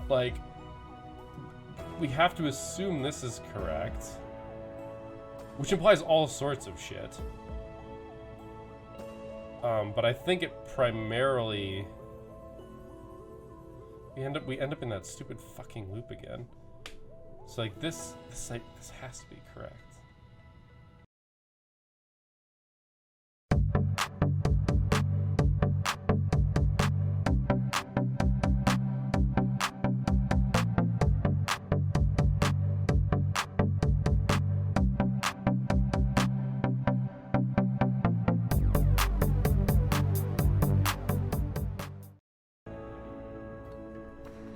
like, we have to assume this is correct, which implies all sorts of shit. But I think it primarily we end up in that stupid fucking loop again. So like this has to be correct.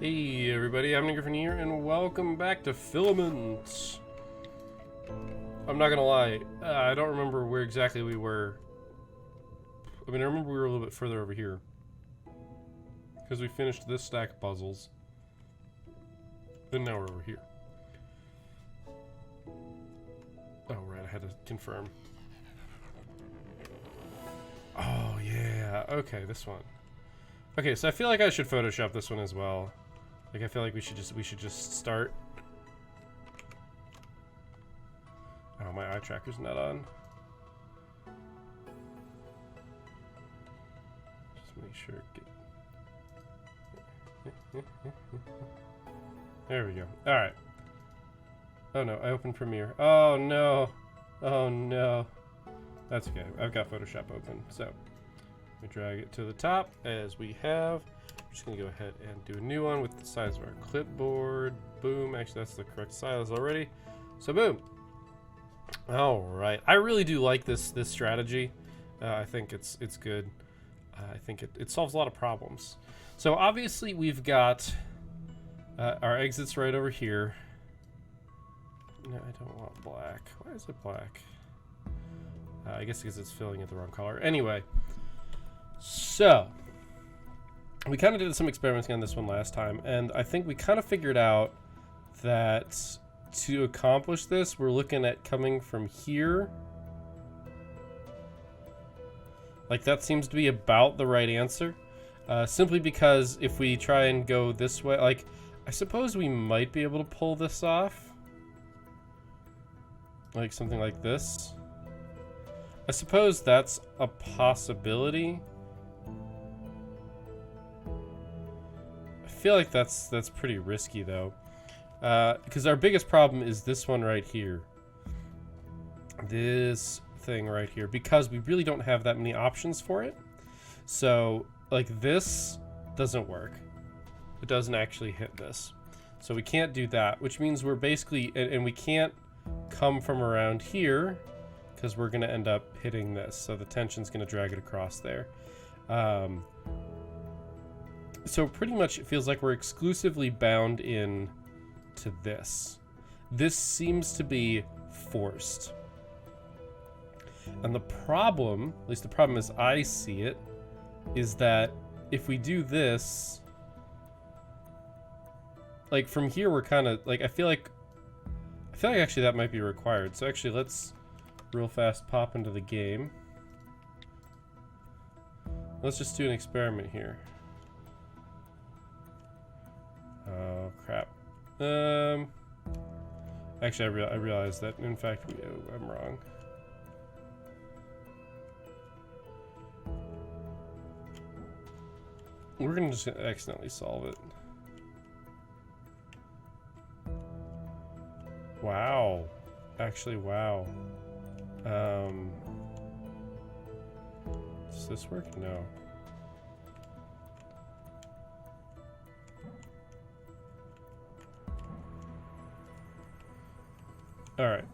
Hey everybody, I'm Griffin here, and welcome back to Filament. I'm not gonna lie, I don't remember where exactly we were. I mean, I remember we were a little bit further over here, because we finished this stack of puzzles, and now we're over here. Oh right, I had to confirm. Oh yeah, okay, this one. Okay, so I feel like I should Photoshop this one as well. Like, I feel like we should just start. Oh, my eye tracker's not on. Just make sure. There we go. All right. Oh no, I opened Premiere. Oh no. Oh no. That's okay. I've got Photoshop open. So we drag it to the top as we have. I'm just gonna go ahead and do a new one with the size of our clipboard. Boom. Actually, that's the correct size already. So boom. All right. I really do like this strategy. I think it's good. I think it solves a lot of problems. So obviously we've got our exits right over here. No, I don't want black. Why is it black? I guess because it's filling it the wrong color. Anyway, so we kind of did some experimenting on this one last time, and I think we kind of figured out that to accomplish this, we're looking at coming from here. Like, that seems to be about the right answer. Simply because if we try and go this way, like, I suppose we might be able to pull this off. Like something like this. I suppose that's a possibility. I feel like that's pretty risky though, because our biggest problem is this one right here. This thing right here, because we really don't have that many options for it. So like this doesn't work. It doesn't actually hit this. So we can't do that, which means we're basically, and we can't come from around here because we're going to end up hitting this. So the tension's going to drag it across there. So pretty much it feels like we're exclusively bound in to this. This seems to be forced. And the problem, at least the problem as I see it, is that if we do this, like from here we're kind of like, I feel like actually that might be required. So actually let's real fast pop into the game. Let's just do an experiment here. Oh crap. Actually I realized that in fact I'm wrong. We're gonna just accidentally solve it. Wow. Actually, wow. Does this work? No. Alright.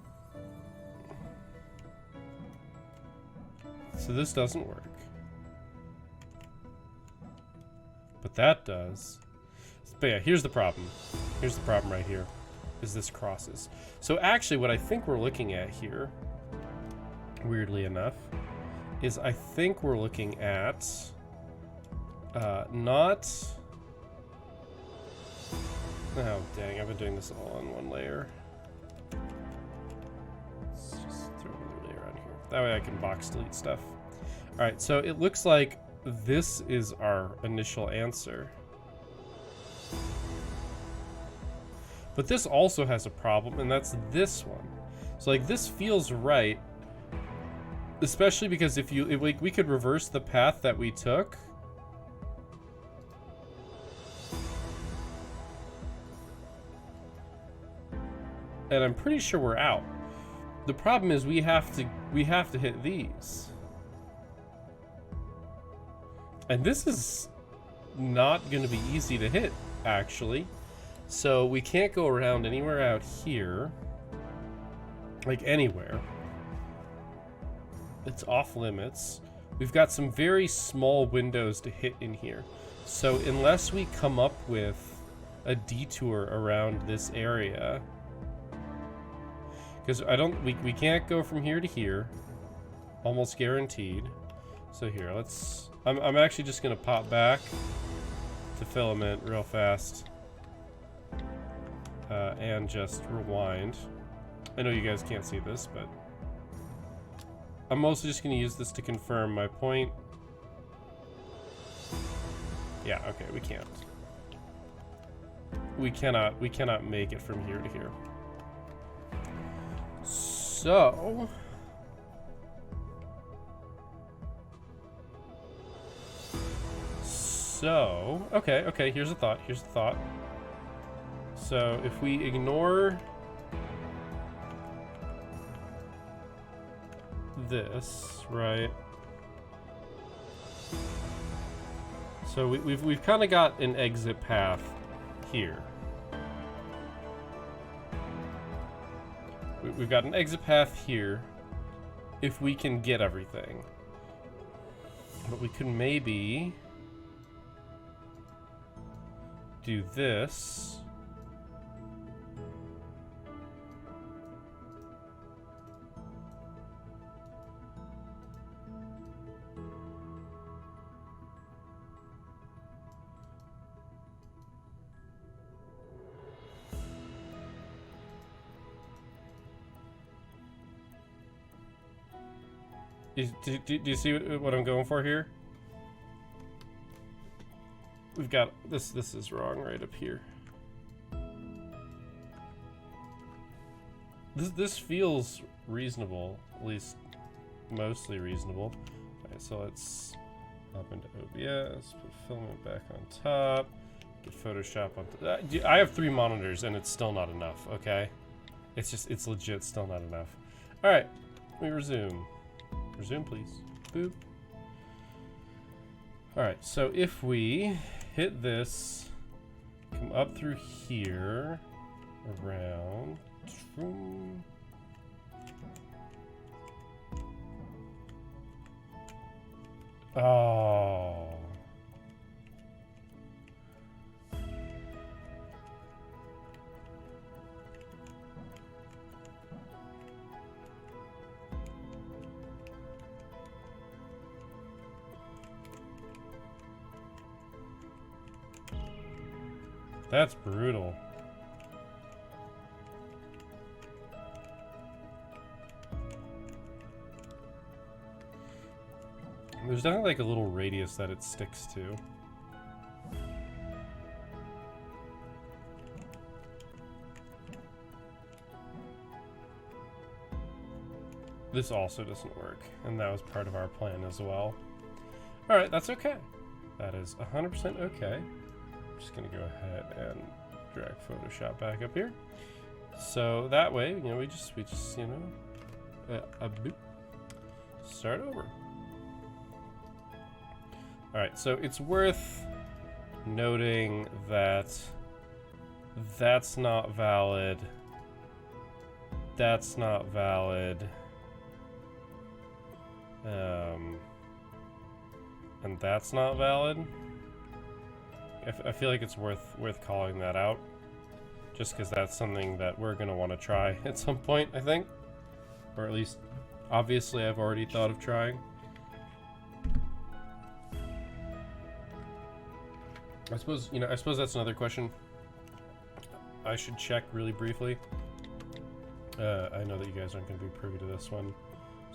So this doesn't work. But that does. But yeah, here's the problem. Here's the problem right here. Is this crosses. So actually what I think we're looking at here, weirdly enough, is I think we're looking at not... Oh dang, I've been doing this all on one layer. Let's just throw another layer on here. That way I can box delete stuff. Alright, so it looks like this is our initial answer. But this also has a problem, and that's this one. So like this feels right, especially because if we could reverse the path that we took. And I'm pretty sure we're out. The problem is we have to hit these. And this is not going to be easy to hit, actually. So we can't go around anywhere out here. Like anywhere. It's off limits. We've got some very small windows to hit in here. So unless we come up with a detour around this area, because we can't go from here to here, almost guaranteed. So here, I'm actually just gonna pop back to Filament real fast, and just rewind. I know you guys can't see this, but I'm mostly just gonna use this to confirm my point. Yeah, okay, we can't. We cannot make it from here to here. So okay, here's a thought. So if we ignore this, right? So we've kind of got an exit path here. We've got an exit path here if we can get everything. But we could maybe do this. Do you see what I'm going for here? We've got this is wrong right up here. This feels reasonable, at least mostly reasonable. Alright, so let's hop into OBS, put Filament back on top, get Photoshop on I have 3 monitors and it's still not enough, okay? It's legit still not enough. Alright, we resume. Resume, please. Boop. Alright, so if we hit this, come up through here, around. Oh. That's brutal. There's definitely like a little radius that it sticks to. This also doesn't work, and that was part of our plan as well. Alright, that's okay. That is 100% okay. I'm just gonna go ahead and drag Photoshop back up here. So that way, you know, we just you know, boop, start over. Alright, so it's worth noting that that's not valid. That's not valid. And that's not valid. I feel like it's worth calling that out, just because that's something that we're gonna want to try at some point, I think, or at least, obviously, I've already thought of trying. I suppose that's another question I should check really briefly. I know that you guys aren't going to be privy to this one,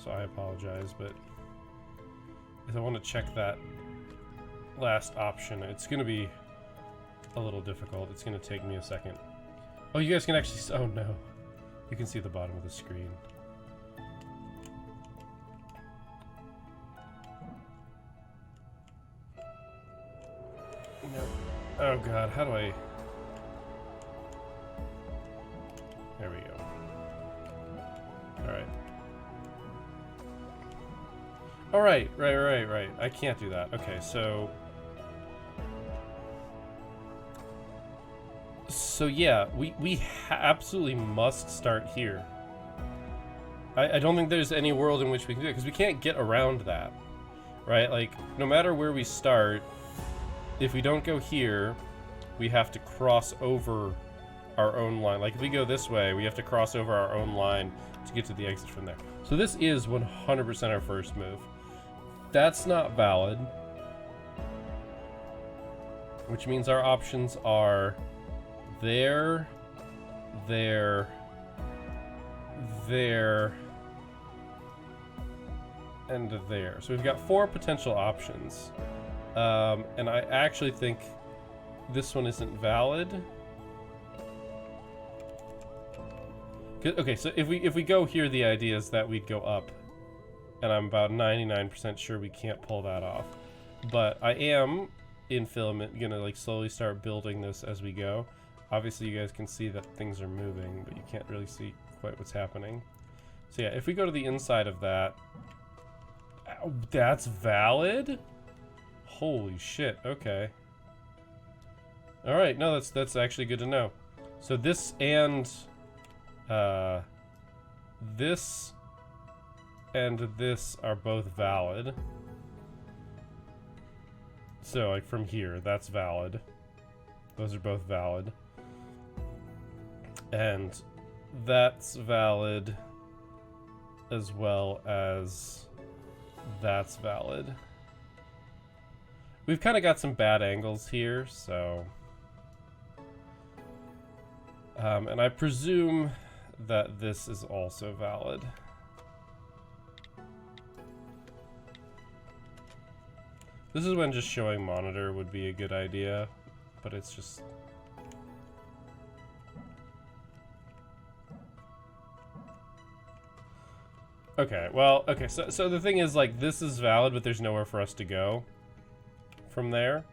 so I apologize, but if I want to check that last option, it's going to be a little difficult. It's going to take me a second. Oh, you guys can actually... Oh, no. You can see the bottom of the screen. No. Oh, God. How do I... There we go. Alright. Alright. Right. I can't do that. Okay, so... So yeah, we absolutely must start here. I don't think there's any world in which we can do it, because we can't get around that, right? Like, no matter where we start, if we don't go here, we have to cross over our own line. Like, if we go this way, we have to cross over our own line to get to the exit from there. So this is 100% our first move. That's not valid, which means our options are there, and there. So we've got 4 potential options. And I actually think this one isn't valid. Okay, so if we go here, the idea is that we'd go up. And I'm about 99% sure we can't pull that off. But I am, in Filament, gonna like slowly start building this as we go. Obviously, you guys can see that things are moving, but you can't really see quite what's happening. So yeah, if we go to the inside of that... Ow, that's valid? Holy shit, okay. Alright, no, that's actually good to know. So this and... this and this are both valid. So, like, from here, that's valid. Those are both valid. And that's valid as well as that's valid. We've kind of got some bad angles here, so... and I presume that this is also valid. This is when just showing monitor would be a good idea, but it's just... Okay, well, okay, so the thing is, like, this is valid, but there's nowhere for us to go from there.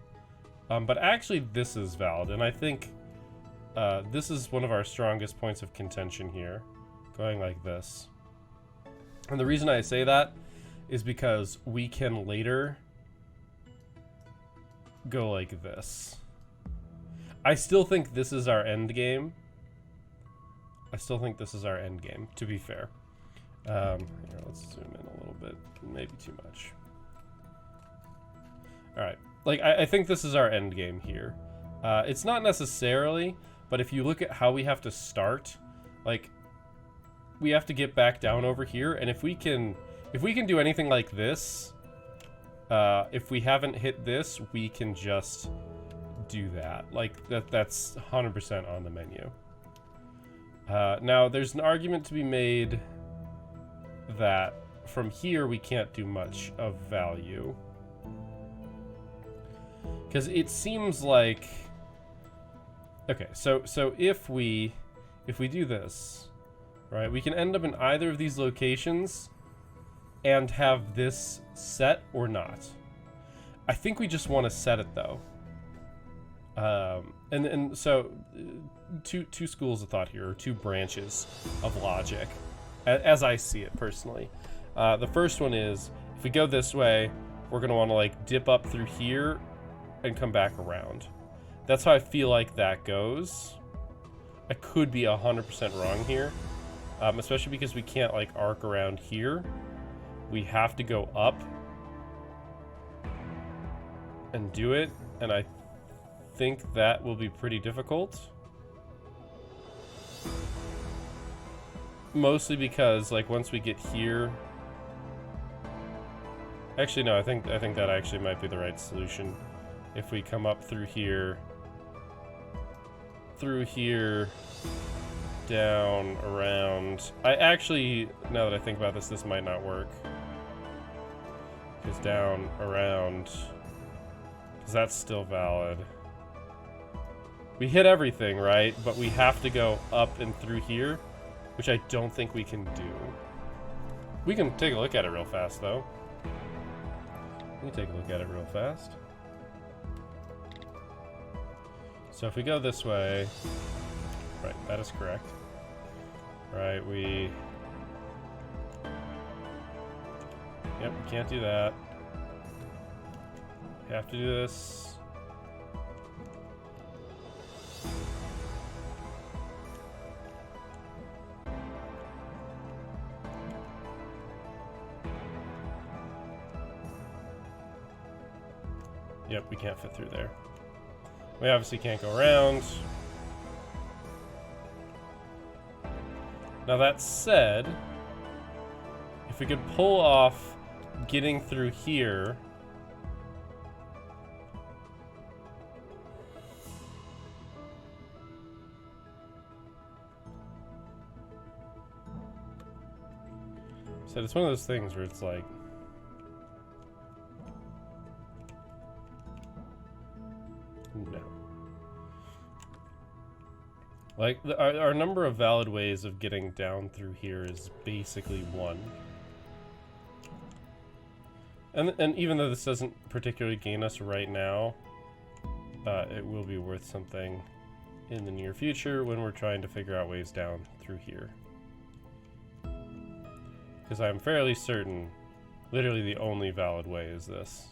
But actually, this is valid, and I think this is one of our strongest points of contention here, going like this. And the reason I say that is because we can later go like this. I still think this is our end game. To be fair. Here, let's zoom in a little bit. Maybe too much. Alright. Like, I think this is our end game here. It's not necessarily, but if you look at how we have to start, like, we have to get back down over here, and if we can do anything like this, if we haven't hit this, we can just do that. Like, that's 100% on the menu. Now, there's an argument to be made that from here we can't do much of value. Because it seems like... Okay, so if we do this, right, we can end up in either of these locations and have this set or not. I think we just want to set it though. And so two schools of thought here, or 2 branches of logic, as I see it personally. The first one is, if we go this way, we're gonna want to like dip up through here and come back around. That's how I feel like that goes. I could be 100% wrong here, especially because we can't like arc around here. We have to go up and do it, and I think that will be pretty difficult. Mostly because, like, once we get here... Actually, no, I think that actually might be the right solution. If we come up through here, down, around... I actually, now that I think about this, this might not work. Because down, around... Because that's still valid. We hit everything, right? But we have to go up and through here, which I don't think we can do. We can take a look at it real fast, though. We can take a look at it real fast. So if we go this way, right, that is correct. Right, we... Yep, we can't do that. We have to do this. Yep, we can't fit through there. We obviously can't go around. Now that said, if we could pull off getting through here, so it's one of those things where it's like, no. Like, our number of valid ways of getting down through here is basically 1. And even though this doesn't particularly gain us right now, it will be worth something in the near future when we're trying to figure out ways down through here. Because I'm fairly certain literally the only valid way is this.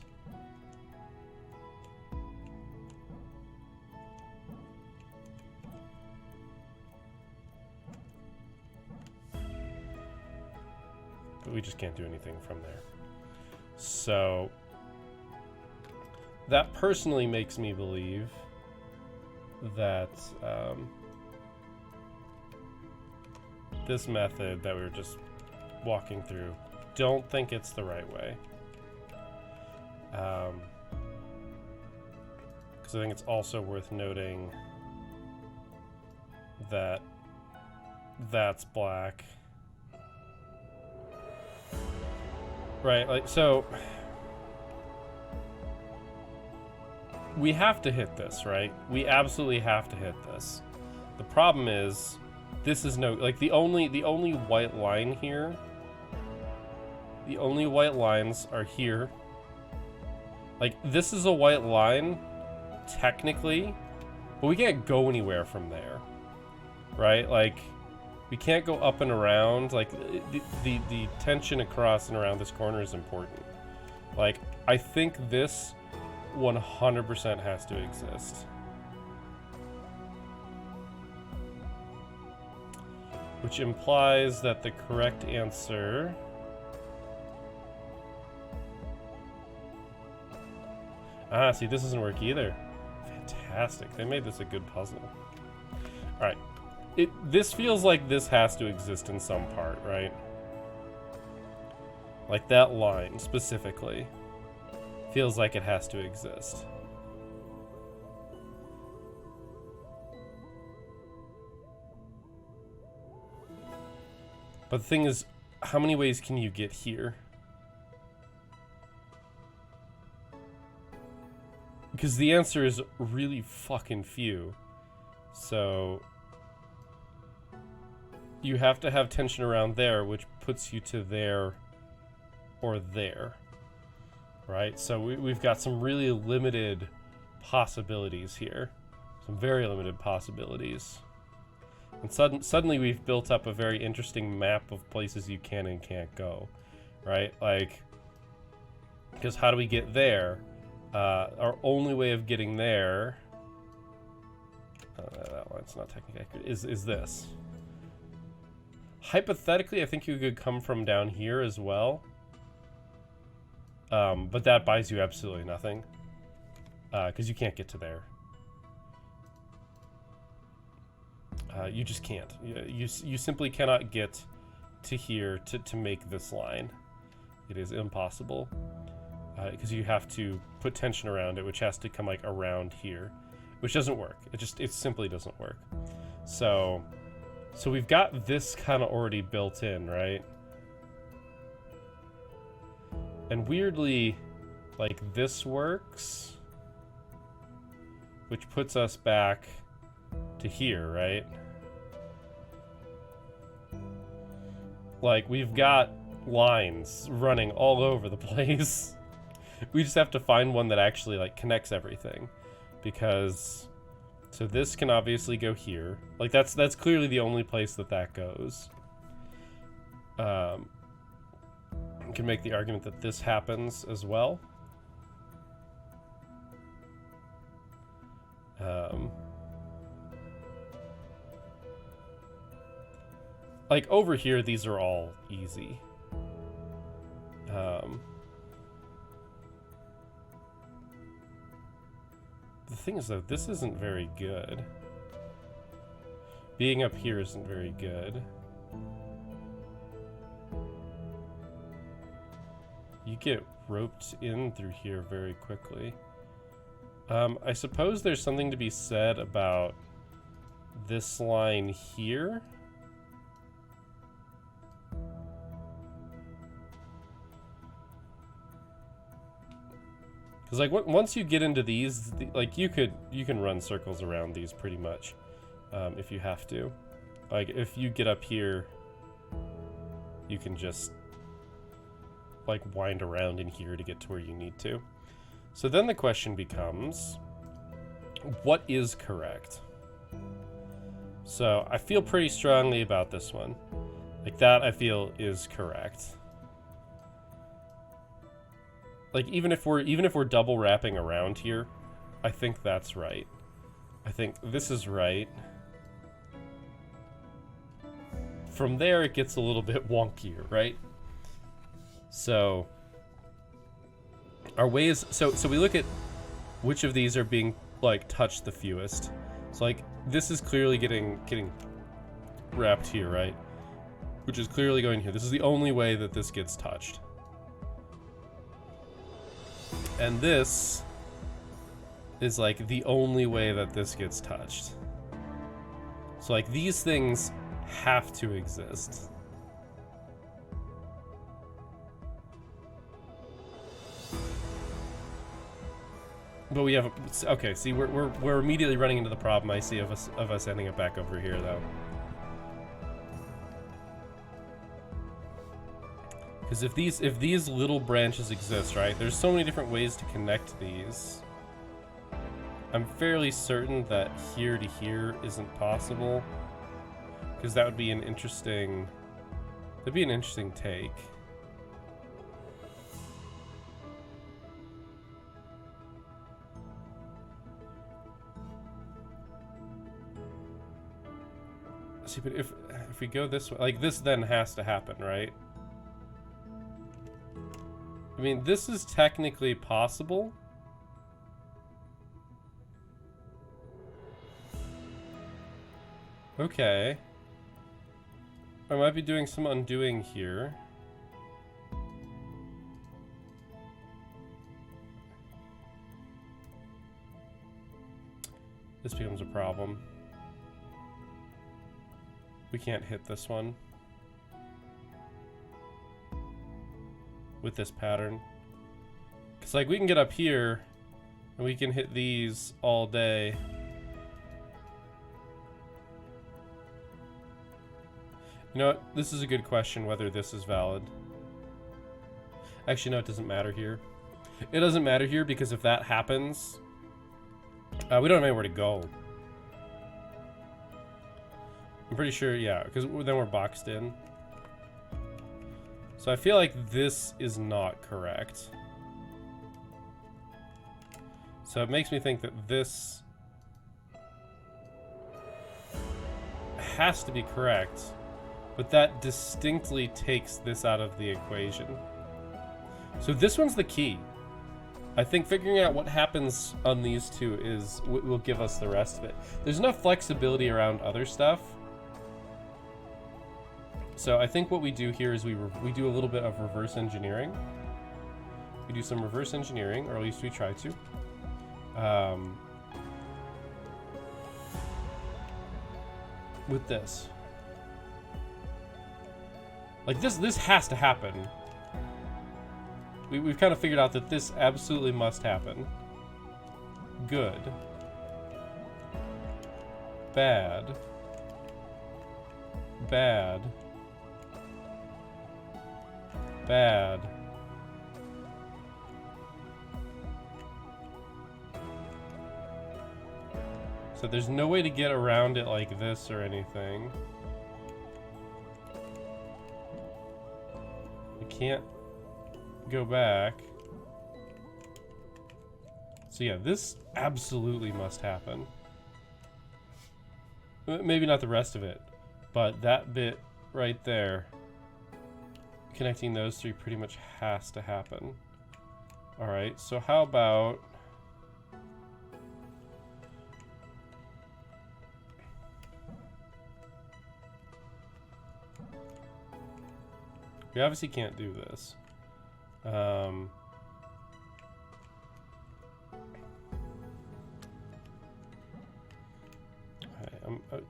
But we just can't do anything from there. So that personally makes me believe that this method that we were just walking through, don't think it's the right way. Because I think it's also worth noting that that's black. Right, like, so we have to hit this, right? We absolutely have to hit this. The problem is, this is no, like, the only white line here, the only white lines are here. Like, this is a white line, technically, but we can't go anywhere from there, right? Like, we can't go up and around. Like, the tension across and around this corner is important. Like, I think this 100% has to exist. Which implies that the correct answer... Ah, see, this doesn't work either. Fantastic. They made this a good puzzle. Alright. This feels like this has to exist in some part, right? Like that line, specifically, feels like it has to exist. But the thing is, how many ways can you get here? Because the answer is really fucking few. So... you have to have tension around there, which puts you to there or there, right? So we've got some really limited possibilities here, some very limited possibilities. And suddenly we've built up a very interesting map of places you can and can't go, right? Like, because how do we get there? Our only way of getting there, that line's not technically accurate, is this. Hypothetically, I think you could come from down here as well. But that buys you absolutely nothing. Because you can't get to there. You just can't. You simply cannot get to here to make this line. It is impossible. Because you have to put tension around it, which has to come like around here. Which doesn't work. It simply doesn't work. So we've got this kind of already built in, right? And weirdly, like, this works, which puts us back to here, right? Like, we've got lines running all over the place. We just have to find one that actually, like, connects everything. Because, so this can obviously go here. Like, that's clearly the only place that goes. You can make the argument that this happens as well. Like, over here, these are all easy. The thing is, though, this isn't very good. Being up here isn't very good. You get roped in through here very quickly. I suppose there's something to be said about this line here. Because, like, once you get into these, like, you can run circles around these pretty much, if you have to. Like, if you get up here, you can just, like, wind around in here to get to where you need to. So then the question becomes, what is correct? So I feel pretty strongly about this one. Like, that I feel is correct. Like, even if we're double wrapping around here, I think that's right. I think this is right. From there, it gets a little bit wonkier, right? So our ways, so we look at which of these are being, like, touched the fewest. So, like, this is clearly getting wrapped here, right? Which is clearly going here. This is the only way that this gets touched. And this is, like, the only way that this gets touched. So, like, these things have to exist. But we have okay. See, we're immediately running into the problem I see of us ending up back over here, though. Because if these little branches exist, right? There's so many different ways to connect these. I'm fairly certain that here to here isn't possible, because that would be an interesting. That'd be an interesting take. See, but if we go this way, like, this then has to happen, right? I mean, this is technically possible. Okay. I might be doing some undoing here. This becomes a problem. We can't hit this one with this pattern. Because, like, we can get up here and we can hit these all day. You know what? This is a good question, whether this is valid. Actually, no, it doesn't matter here. It doesn't matter here because if that happens, we don't have anywhere to go. I'm pretty sure, yeah, because then we're boxed in. So I feel like this is not correct. So it makes me think that this has to be correct, but that distinctly takes this out of the equation. So this one's the key. I think figuring out what happens on these two will give us the rest of it. There's enough flexibility around other stuff. So I think what we do here is we do a little bit of reverse engineering. We do some reverse engineering, or at least we try to. With this. Like, this has to happen. We've kind of figured out that this absolutely must happen. Good. bad. Bad. Bad. So there's no way to get around it like this or anything. You can't go back. So yeah, this absolutely must happen. Maybe not the rest of it, but that bit right there, connecting those three pretty much has to happen. Alright, so how about... we obviously can't do this.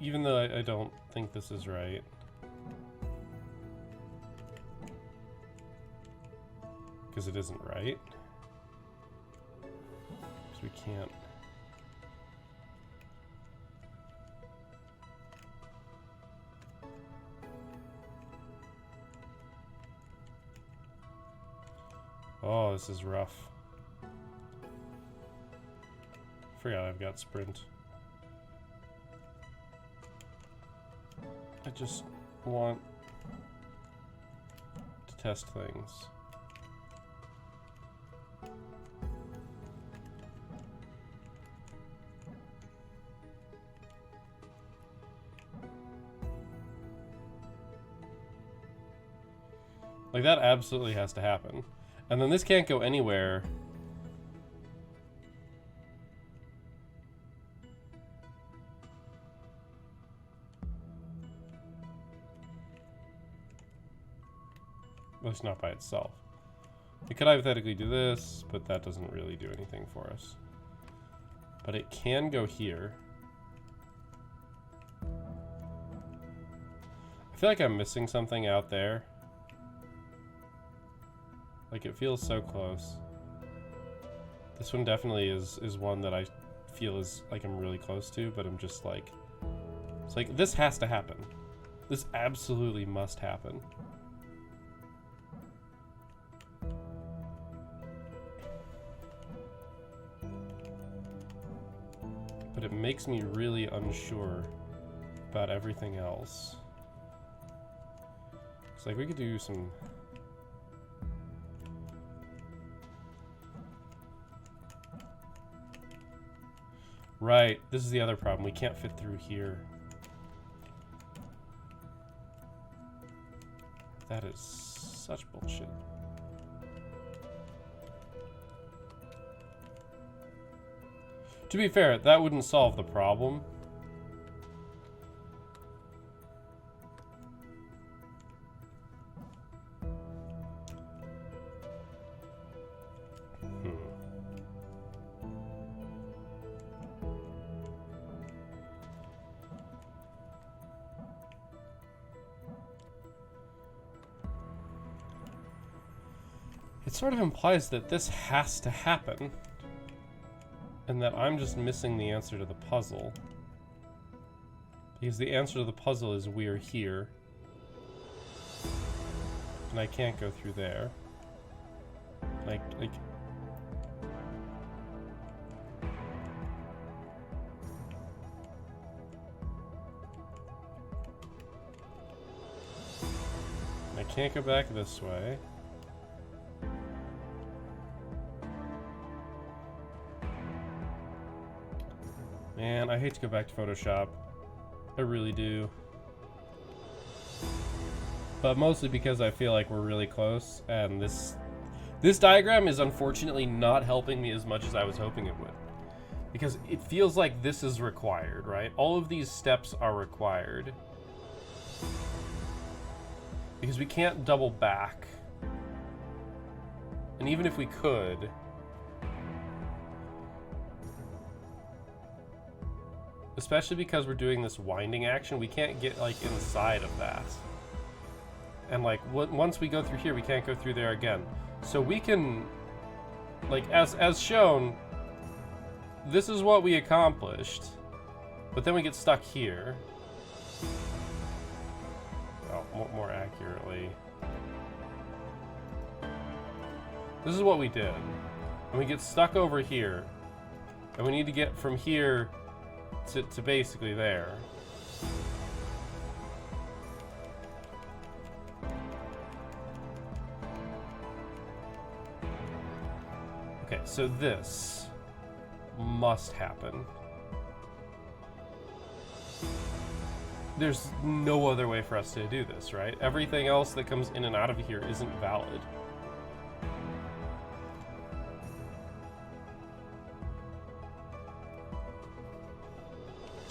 Even though I don't think this is right. Because it isn't right. Because we can't. Oh, this is rough. Forgot I've got sprint. I just want to test things. Like, that absolutely has to happen. And then this can't go anywhere. At least not by itself. We could hypothetically do this, but that doesn't really do anything for us. But it can go here. I feel like I'm missing something out there. Like, it feels so close. This one definitely is one that I feel is like I'm really close to, but I'm just like, it's like, this has to happen. This absolutely must happen. But it makes me really unsure about everything else. It's like we could do some... Right, this is the other problem. We can't fit through here. That is such bullshit. To be fair, that wouldn't solve the problem. It sort of implies that this has to happen. And that I'm just missing the answer to the puzzle. Because the answer to the puzzle is we're here. And I can't go through there. Like... I can't go back this way. Man, I hate to go back to Photoshop. I really do. But mostly because I feel like we're really close, and this diagram is unfortunately not helping me as much as I was hoping it would. Because it feels like this is required, right? All of these steps are required. Because we can't double back. And even if we could... especially because we're doing this winding action, we can't get, like, inside of that. And, like, once we go through here, we can't go through there again. So we can, like, as shown, this is what we accomplished. But then we get stuck here. Well, more accurately. This is what we did. And we get stuck over here. And we need to get from here to basically there. Okay, so this must happen. There's no other way for us to do this, right? Everything else that comes in and out of here isn't valid.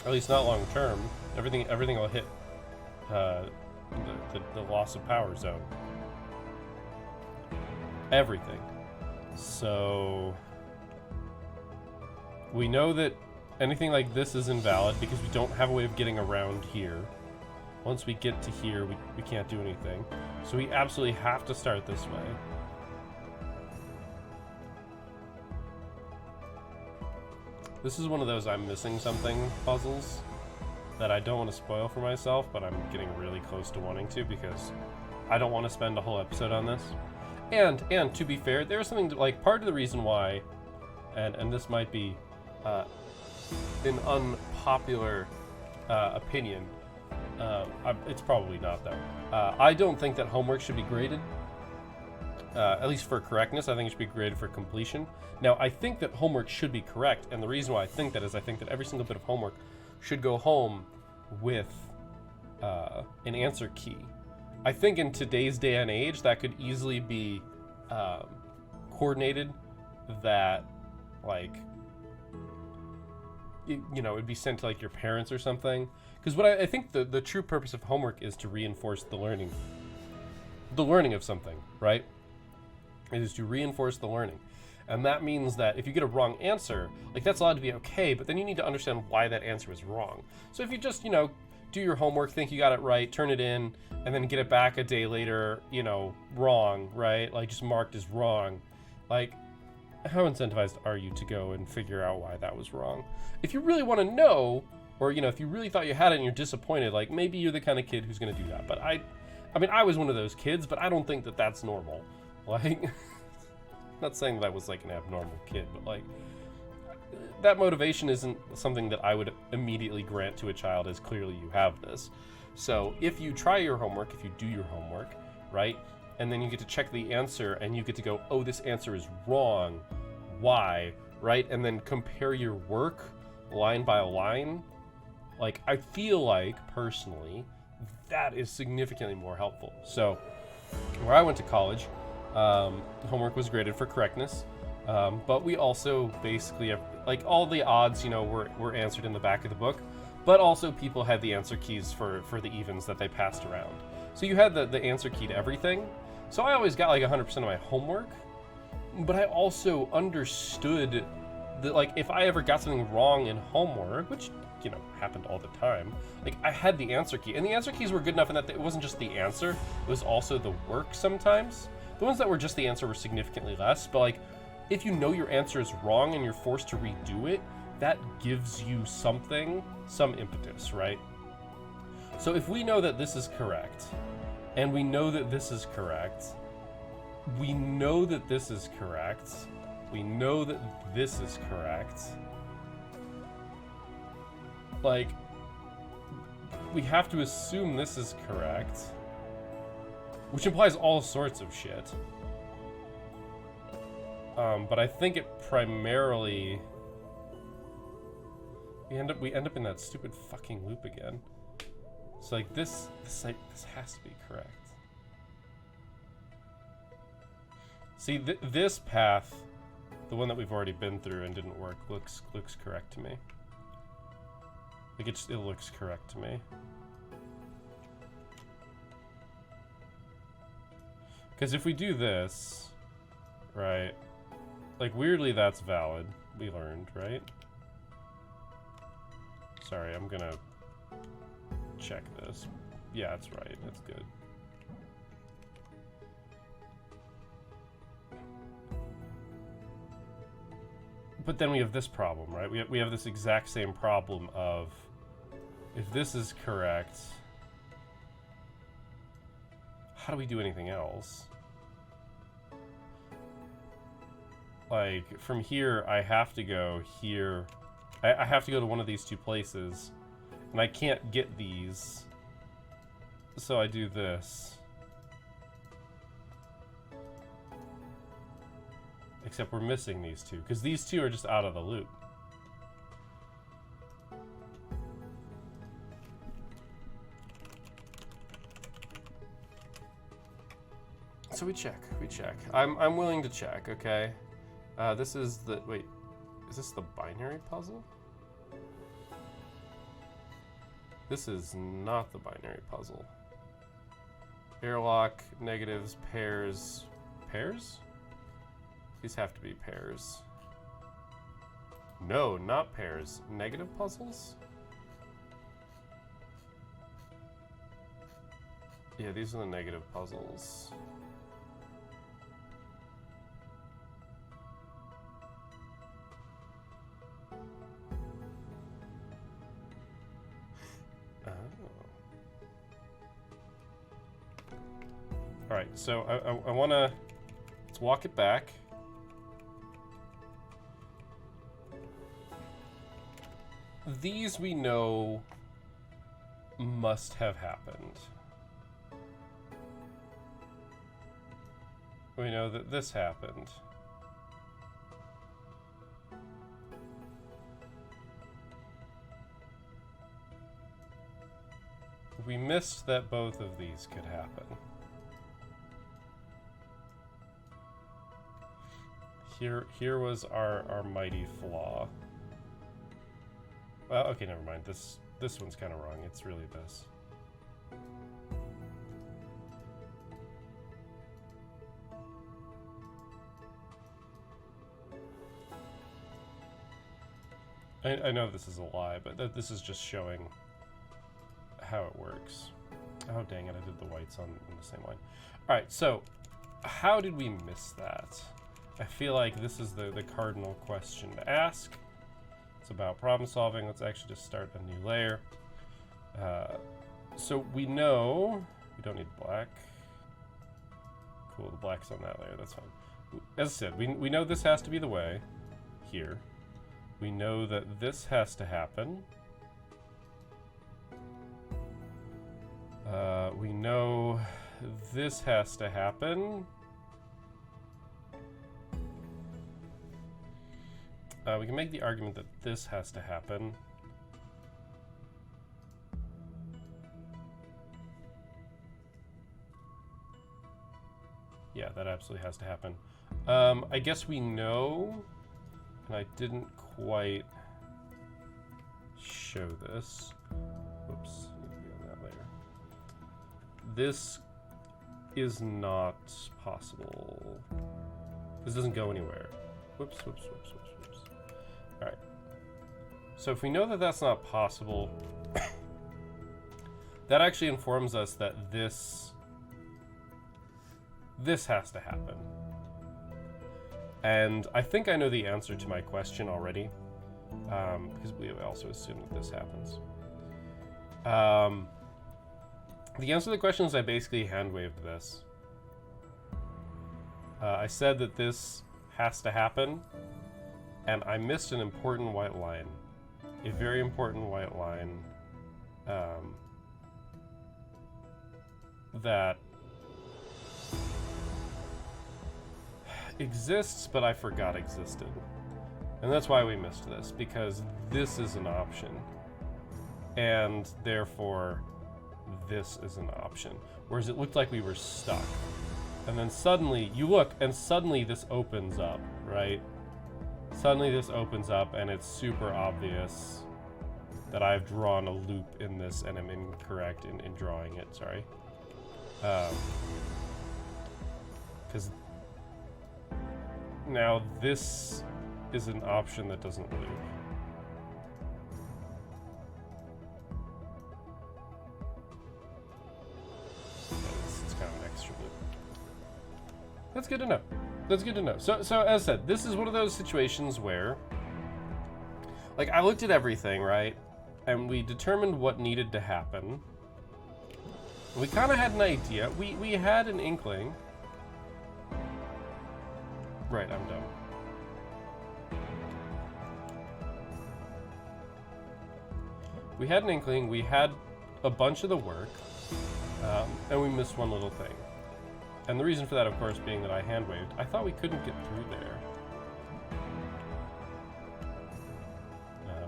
At least not long term. Everything will hit the loss of power zone. Everything. So we know that anything like this is invalid because we don't have a way of getting around here. Once we get to here, we can't do anything. So we absolutely have to start this way. This is one of those I'm missing something puzzles that I don't want to spoil for myself, but I'm getting really close to wanting to because I don't want to spend a whole episode on this. And to be fair, there's something like part of the reason why, and this might be an unpopular opinion. It's probably not though. I don't think that homework should be graded. At least for correctness, I think it should be graded for completion. Now, I think that homework should be correct, and the reason why I think that is I think that every single bit of homework should go home with an answer key. I think in today's day and age, that could easily be coordinated, that, like, you know, it'd be sent to, like, your parents or something. Because what I think the true purpose of homework is to reinforce the learning of something, right? It is to reinforce the learning. And that means that if you get a wrong answer, like, that's allowed to be okay, but then you need to understand why that answer was wrong. So if you just, you know, do your homework, think you got it right, turn it in, and then get it back a day later, you know, wrong, right? Like, just marked as wrong. Like, how incentivized are you to go and figure out why that was wrong? If you really want to know, or, you know, if you really thought you had it and you're disappointed, like, maybe you're the kind of kid who's going to do that. But I mean, I was one of those kids, but I don't think that that's normal. Like, not saying that I was, like, an abnormal kid, but, like, that motivation isn't something that I would immediately grant to a child as clearly you have this. So if you try your homework, if you do your homework, right, and then you get to check the answer and you get to go, oh, this answer is wrong, why, right, and then compare your work line by line, like, I feel like, personally, that is significantly more helpful. So where I went to college, homework was graded for correctness, but we also basically have, like, all the odds, you know, were answered in the back of the book, but also people had the answer keys for the evens that they passed around. So you had the answer key to everything. So I always got like 100% of my homework, but I also understood that, like, if I ever got something wrong in homework, which, you know, happened all the time, like, I had the answer key, and the answer keys were good enough in that it wasn't just the answer, it was also the work sometimes. The ones that were just the answer were significantly less, but, like, if you know your answer is wrong and you're forced to redo it, that gives you something, some impetus, right? So if we know that this is correct, and we know that this is correct, we know that this is correct, we know that this is correct, like, we have to assume this is correct, which implies all sorts of shit. But I think it primarily, we end up in that stupid fucking loop again. It's like this has to be correct. See, this path, the one that we've already been through and didn't work, looks correct to me. Like, it looks correct to me. Because if we do this, right, like, weirdly that's valid, we learned, right? Sorry, I'm gonna check this. Yeah, that's right, that's good. But then we have this problem, right? We have this exact same problem of if this is correct, how do we do anything else? Like, from here, I have to go here. I have to go to one of these two places, and I can't get these, so I do this. Except we're missing these two, because these two are just out of the loop. So we check. I'm willing to check, okay? This is the, wait, is this the binary puzzle? This is not the binary puzzle. Airlock, negatives, pairs. Pairs? These have to be pairs. No, not pairs. Negative puzzles? Yeah, these are the negative puzzles. Alright, so I want to... Let's walk it back. These we know must have happened. We know that this happened. We missed that both of these could happen. Here was our mighty flaw. Well, okay, never mind. This one's kind of wrong. It's really this. I know this is a lie, but this is just showing how it works. Oh, dang it, I did the whites on the same line. All right, so how did we miss that? I feel like this is the cardinal question to ask. It's about problem solving. Let's actually just start a new layer. So we know we don't need black. Cool, the black's on that layer, that's fine. As I said, we know this has to be the way here. We know that this has to happen. We know this has to happen. We can make the argument that this has to happen. Yeah, that absolutely has to happen. I guess we know, and I didn't quite show this. Whoops, need to be on that layer. This is not possible. This doesn't go anywhere. Whoops. All right. So if we know that that's not possible, that actually informs us that this has to happen. And I think I know the answer to my question already, because we also assume that this happens. The answer to the question is I basically hand-waved this. I said that this has to happen, and I missed an important white line. A very important white line that exists, but I forgot existed. And that's why we missed this, because this is an option. And therefore, this is an option. Whereas it looked like we were stuck. And then suddenly, you look, and suddenly this opens up, right? Suddenly this opens up, and it's super obvious that I've drawn a loop in this, and I'm incorrect in drawing it, sorry. Because now this is an option that doesn't loop. It's kind of an extra loop. That's good to know. That's good to know. So as I said, this is one of those situations where, like, I looked at everything, right? and we determined what needed to happen. We kind of had an idea. We had an inkling. Right, I'm done. We had an inkling, we had a bunch of the work, and we missed one little thing. And the reason for that, of course, being that I hand-waved. I thought we couldn't get through there.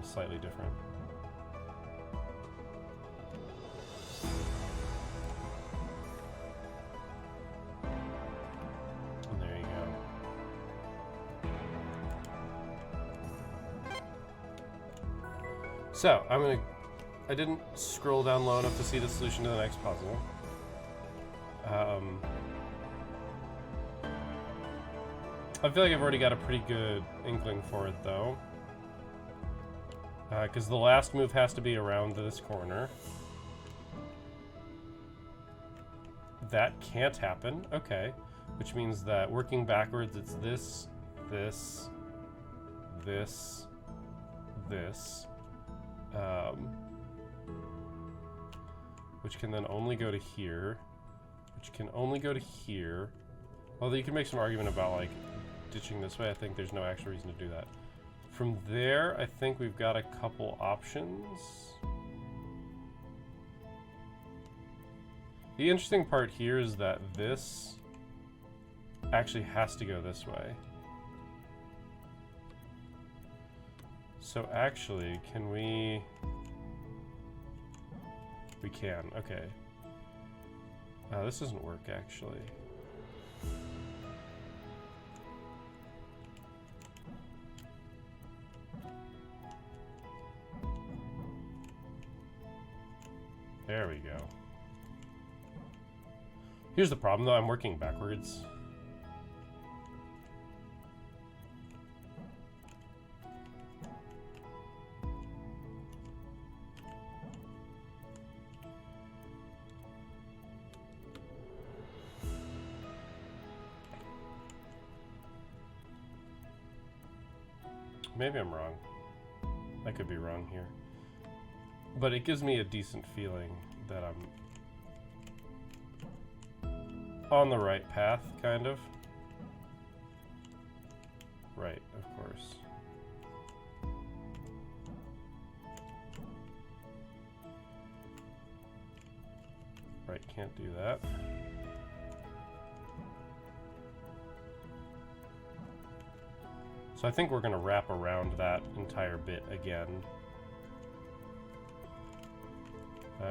Slightly different. And there you go. So, I didn't scroll down low enough to see the solution to the next puzzle. I feel like I've already got a pretty good inkling for it, though. Because the last move has to be around this corner. That can't happen. Okay. Which means that working backwards, it's this, this, this, this. Which can then only go to here. Which can only go to here. Although you can make some argument about, like, ditching this way. I think there's no actual reason to do that. From there, I think we've got a couple options. The interesting part here is that this actually has to go this way. So actually, can we... We can, okay. This doesn't work, actually. There we go. Here's the problem, though. I'm working backwards. Maybe I'm wrong. I could be wrong here. But it gives me a decent feeling that I'm on the right path, kind of. Right, of course. Right, can't do that. So I think we're going to wrap around that entire bit again.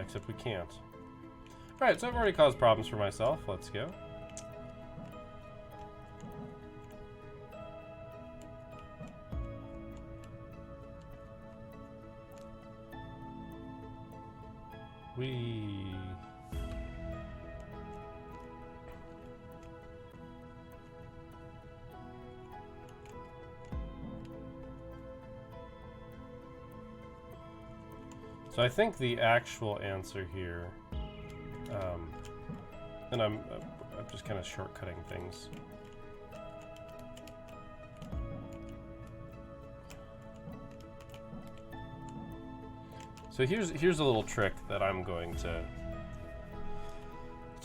Except we can't. Alright, so I've already caused problems for myself. Let's go. So I think the actual answer here, and I'm just kind of shortcutting things. So here's a little trick that I'm going to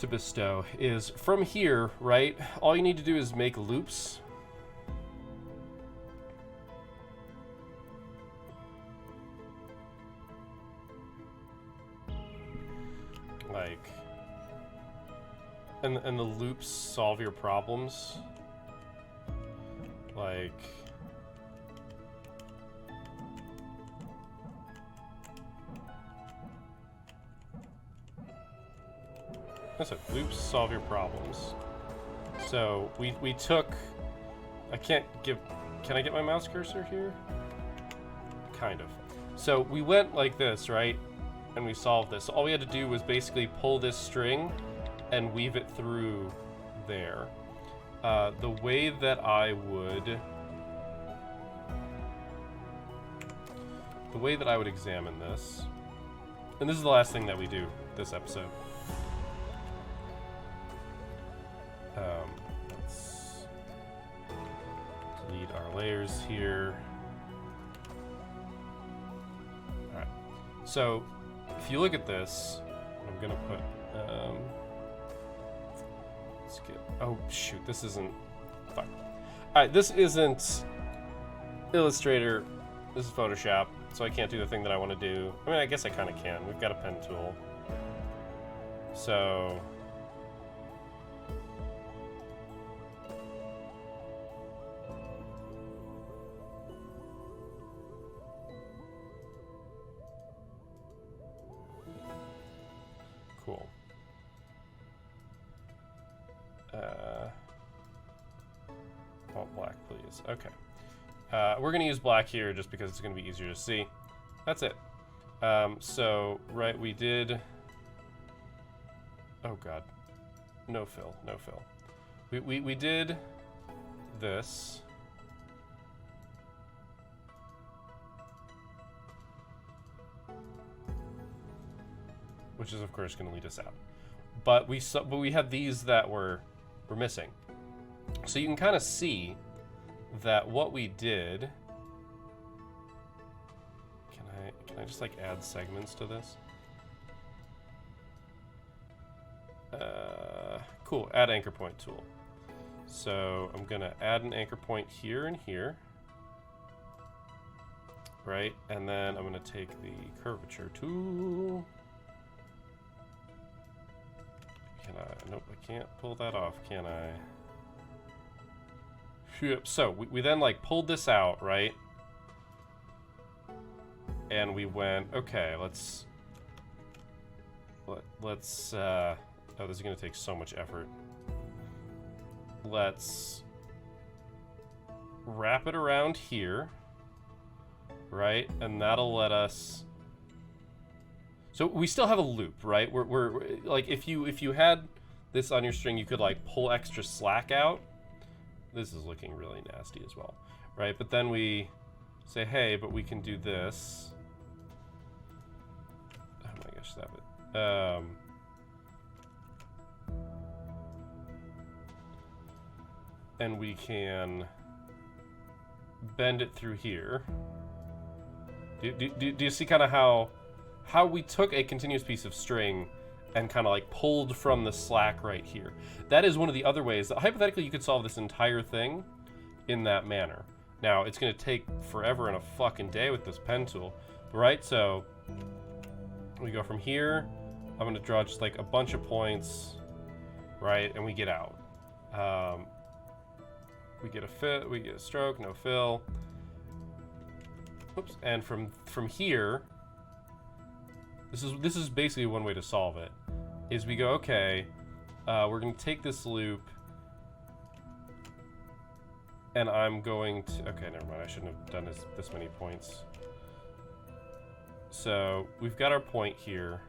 bestow is from here, right? All you need to do is make loops. Like, and the loops solve your problems. Like, that's it. Loops solve your problems. So we took. Can I get my mouse cursor here? Kind of. So we went like this, right? And we solved this. So all we had to do was basically pull this string and weave it through there. The way that I would examine this, and this is the last thing that we do this episode. Let's delete our layers here. So if you look at this, I'm gonna put, let's get, oh shoot, this isn't, fuck. All right, this isn't Illustrator, this is Photoshop, so I can't do the thing that I want to do. I mean, I guess I kind of can. We've got a pen tool. So, cool. Want black, please. Okay. We're going to use black here just because it's going to be easier to see. That's it. So, right, we did... Oh, God. No fill, no fill. We did this. Which is, of course, going to lead us out. But we had these that were missing. So you can kind of see that what we did... Can I just, like, add segments to this? Cool, add anchor point tool. So I'm gonna add an anchor point here and here. Right, and then I'm gonna take the curvature tool. Can I, nope, I can't pull that off, can I? So we then like pulled this out, right? And we went, okay, let's oh, this is gonna take so much effort. Let's wrap it around here, right? And that'll let us. So we still have a loop, right? We're like, if you had this on your string, you could like pull extra slack out. This is looking really nasty as well, right? But then we say, hey, but we can do this. Oh my gosh, that bit. And we can bend it through here. Do you see kind of how we took a continuous piece of string and kind of like pulled from the slack right here? That is one of the other ways that hypothetically you could solve this entire thing in that manner. Now, it's going to take forever and a fucking day with this pen tool, right? So we go from here. I'm going to draw just like a bunch of points, right? And we get out. We get a fit, we get a stroke, no fill. Oops, and from here, this is basically one way to solve it. Is we go, okay, we're gonna take this loop, and I'm going to, okay, never mind, I shouldn't have done this many points. So we've got our point here.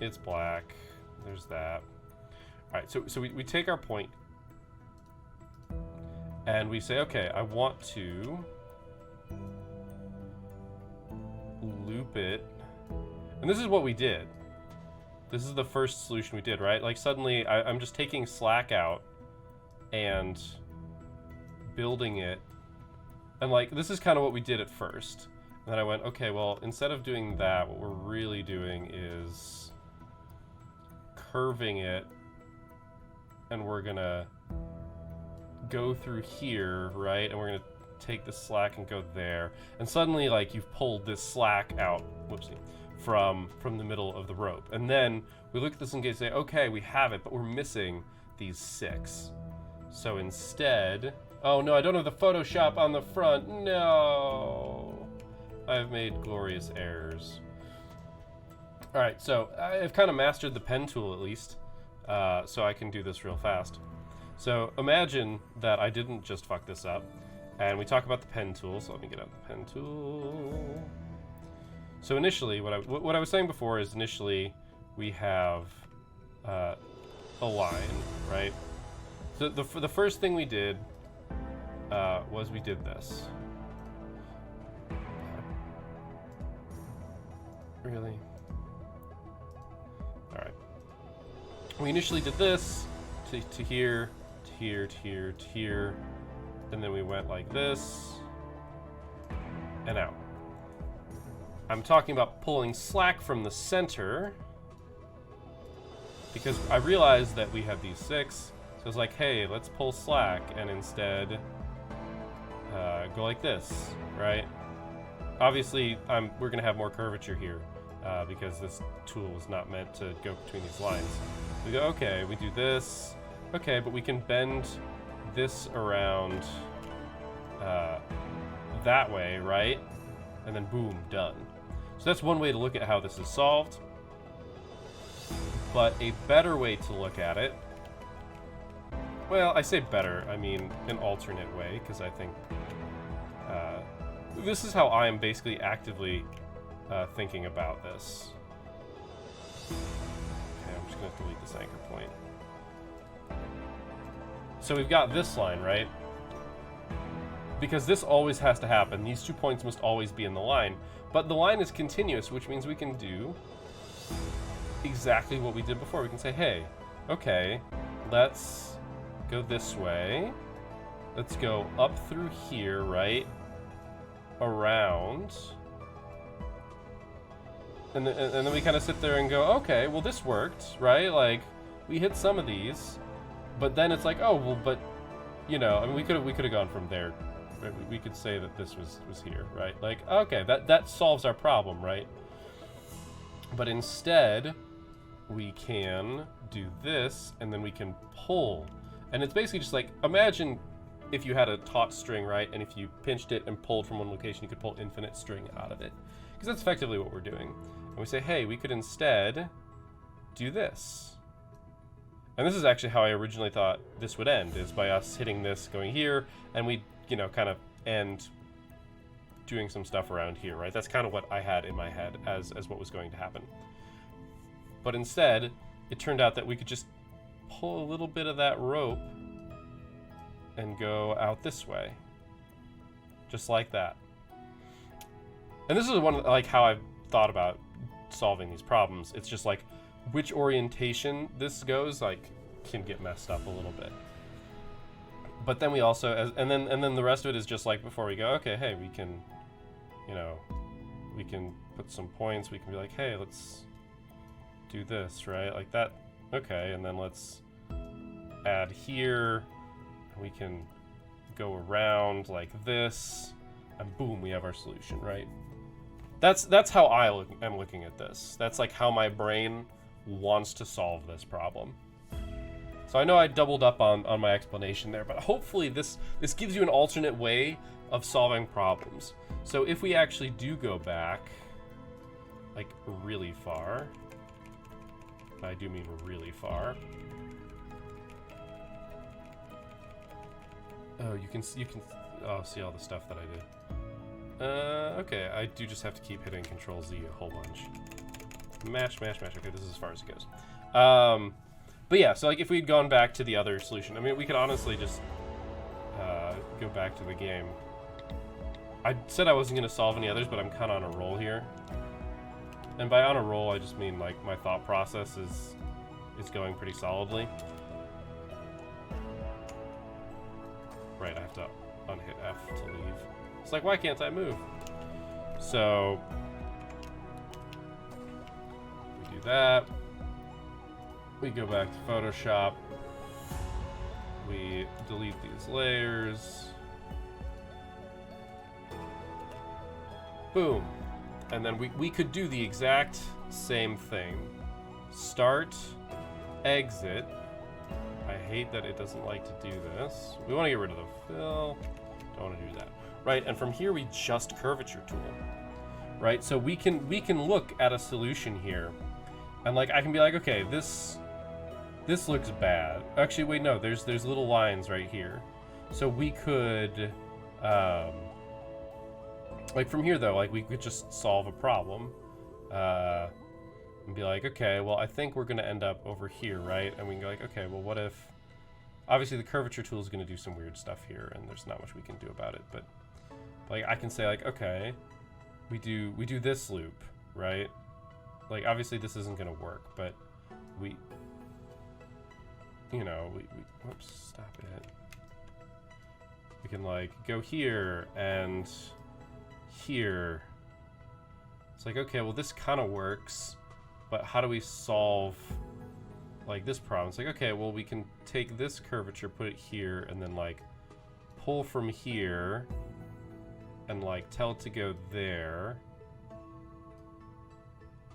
It's black. There's that. All right, so we take our point. And we say, okay, I want to loop it. And this is what we did. This is the first solution we did, right? Like suddenly I'm just taking slack out and building it. And like, this is kind of what we did at first. And then I went, okay, well, instead of doing that, what we're really doing is curving it. And we're gonna go through here, right? And we're gonna take the slack and go there. And suddenly, like, you've pulled this slack out, whoopsie, from the middle of the rope. And then we look at this and say, okay, we have it, but we're missing these 6. So instead, oh no, I don't have the Photoshop on the front. No, I've made glorious errors. All right, so I've kind of mastered the pen tool at least, so I can do this real fast. So imagine that I didn't just fuck this up, and we talk about the pen tool. So let me get out the pen tool. So initially, what I was saying before is initially we have a line, right? So the first thing we did was we did this. Really? All right. We initially did this to here. Here, to here, to here, and then we went like this and out. I'm talking about pulling slack from the center because I realized that we have these 6. So it's like, hey, let's pull slack and instead go like this, right? Obviously, we're going to have more curvature here because this tool was not meant to go between these lines. We go, okay, we do this. Okay, but we can bend this around that way, right? And then boom, done. So that's one way to look at how this is solved. But a better way to look at it, well, I say better, I mean an alternate way, because I think this is how I am basically actively thinking about this. Okay, I'm just going to delete this anchor point. So we've got this line, right? Because this always has to happen. These 2 points must always be in the line. But the line is continuous, which means we can do exactly what we did before. We can say, hey, okay, let's go this way. Let's go up through here, right? Around. And then we kind of sit there and go, okay, well, this worked, right? Like, we hit some of these. But then it's like, oh, well, but, you know, I mean, we could have gone from there. Right? We could say that this was here, right? Like, okay, that solves our problem, right? But instead, we can do this, and then we can pull. And it's basically just like, imagine if you had a taut string, right? And if you pinched it and pulled from one location, you could pull infinite string out of it. Because that's effectively what we're doing. And we say, hey, we could instead do this. And this is actually how I originally thought this would end, is by us hitting this, going here, and we, you know, kind of end doing some stuff around here, right? That's kind of what I had in my head as what was going to happen. But instead, it turned out that we could just pull a little bit of that rope and go out this way. Just like that. And this is one, like, how I've thought about solving these problems. It's just like, which orientation this goes, like, can get messed up a little bit. But then we also, and then the rest of it is just like before we go, okay, hey, we can, you know, we can put some points, we can be like, hey, let's do this, right? Like that, okay, and then let's add here, we can go around like this, and boom, we have our solution, right? That's how am looking at this. That's like how my brain wants to solve this problem. So I know I doubled up on my explanation there, but hopefully this gives you an alternate way of solving problems. So if we actually do go back, like really far, I do mean really far. Oh, you can see all the stuff that I did. Okay, I do just have to keep hitting Control Z a whole bunch. Mash, mash, mash. Okay, this is as far as it goes. But yeah, so like if we'd gone back to the other solution, I mean, we could honestly just go back to the game. I said I wasn't going to solve any others, but I'm kind of on a roll here. And by on a roll, I just mean like my thought process is going pretty solidly. Right, I have to unhit F to leave. It's like, why can't I move? So we do that. We go back to Photoshop. We delete these layers. Boom. And then we could do the exact same thing. Start, exit. I hate that it doesn't like to do this. We want to get rid of the fill. Don't want to do that. Right, and from here we just curvature tool. Right, so we can look at a solution here, and like I can be like, okay, this looks bad. Actually, wait, no, there's little lines right here. So we could, like from here though, like we could just solve a problem, and be like, okay, well I think we're gonna end up over here, right? And we can go like, okay, well what if, obviously the curvature tool is gonna do some weird stuff here, and there's not much we can do about it, but like I can say like, okay, we do this loop, right? Like obviously this isn't gonna work, but we, you know, whoops, stop it. We can like go here and here, It's like, okay, well, this kind of works, but how do we solve like this problem? It's like, okay, well, we can take this curvature, put it here, and then like pull from here and like tell it to go there,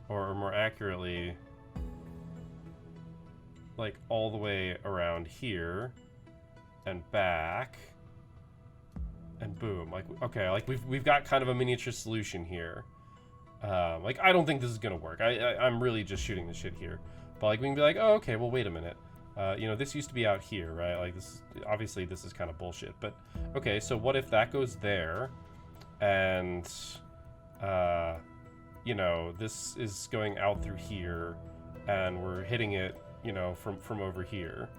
or more accurately, like all the way around here and back, and boom. Like, okay, like we've got kind of a miniature solution here. Like, I don't think this is gonna work. I'm really just shooting the shit here. But like, we can be like, oh, okay, well, wait a minute. You know, this used to be out here, right? Like, this, obviously this is kind of bullshit. But okay, so what if that goes there, and you know, this is going out through here, and we're hitting it, you know, from over here.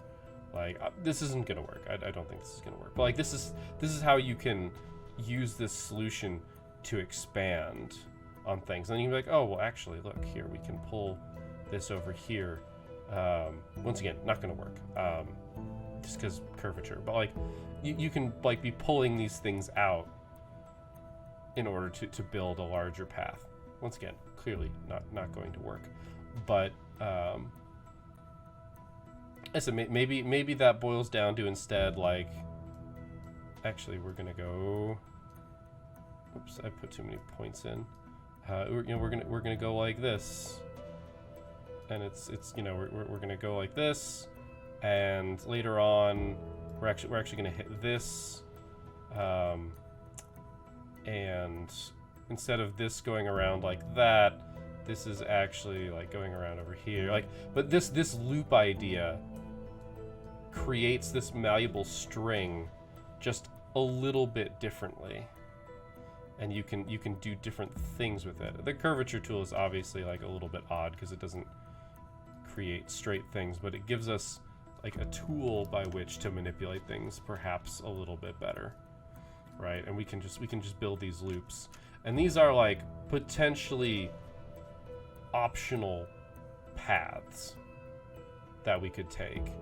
Like, this isn't gonna work. I don't think this is gonna work. But like, this is how you can use this solution to expand on things. And then you can be like, oh, well, actually, look here, we can pull this over here. Once again, not gonna work, just because curvature. But like, you can like be pulling these things out in order to build a larger path. Once again, clearly not going to work. But I said, maybe that boils down to instead, like, actually, we're gonna go. Oops, I put too many points in. You know, we're gonna go like this, and it's you know, we're gonna go like this, and later on, we're actually gonna hit this, and instead of this going around like that, this is actually like going around over here. Like, but this loop idea creates this malleable string just a little bit differently, and you can do different things with it. The curvature tool is obviously like a little bit odd because it doesn't create straight things, but it gives us like a tool by which to manipulate things perhaps a little bit better, right? And we can just build these loops, and these are like potentially optional paths that we could take.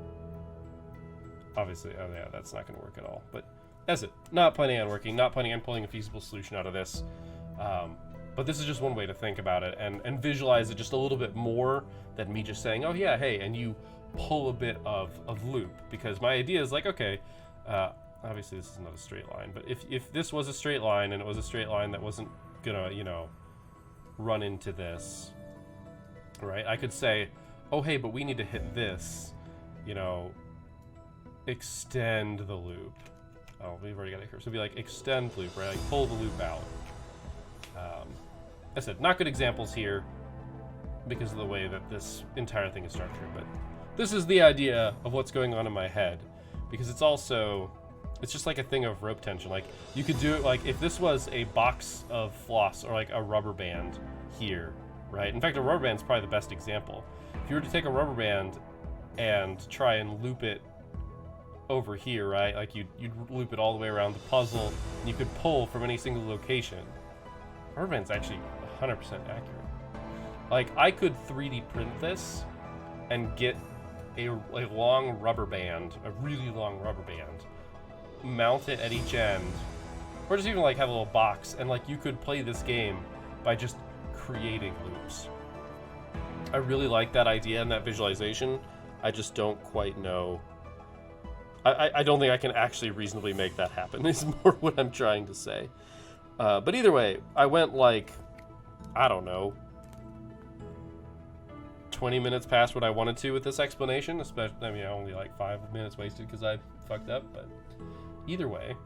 Obviously, oh yeah, that's not going to work at all. But that's it. Not planning on working. Not planning on pulling a feasible solution out of this. But this is just one way to think about it and visualize it just a little bit more than me just saying, oh yeah, hey, and you pull a bit of loop. Because my idea is like, okay, obviously this is not a straight line, but if this was a straight line and it was a straight line that wasn't gonna, you know, run into this, right? I could say, oh hey, but we need to hit this, you know, extend the loop. Oh, we've already got it here. So it'd be like extend loop, right? Like pull the loop out. I said, not good examples here because of the way that this entire thing is structured, but this is the idea of what's going on in my head, because it's also, it's just like a thing of rope tension. Like, you could do it like if this was a box of floss or like a rubber band here, right? In fact, a rubber band is probably the best example. If you were to take a rubber band and try and loop it over here, right? Like you'd loop it all the way around the puzzle, and you could pull from any single location. Rubber band's actually 100% accurate. Like, I could 3D print this and get a long rubber band, a really long rubber band, mount it at each end, or just even like have a little box, and like you could play this game by just creating loops. I really like that idea and that visualization. I just don't quite know. I don't think I can actually reasonably make that happen, is more what I'm trying to say. But either way, I went like, I don't know, 20 minutes past what I wanted to with this explanation. Especially, I mean, only like 5 minutes wasted because I fucked up. But either way,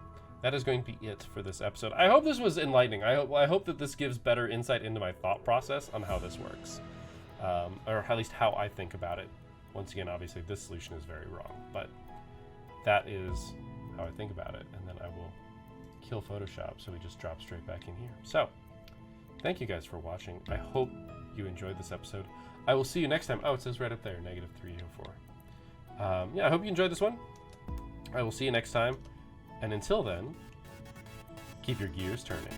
that is going to be it for this episode. I hope this was enlightening. I hope that this gives better insight into my thought process on how this works, or at least how I think about it. Once again, obviously, this solution is very wrong, but that is how I think about it. And then I will kill Photoshop, so we just drop straight back in here. So, thank you guys for watching. I hope you enjoyed this episode. I will see you next time. Oh, it says right up there, -304. Yeah, I hope you enjoyed this one. I will see you next time. And until then, keep your gears turning.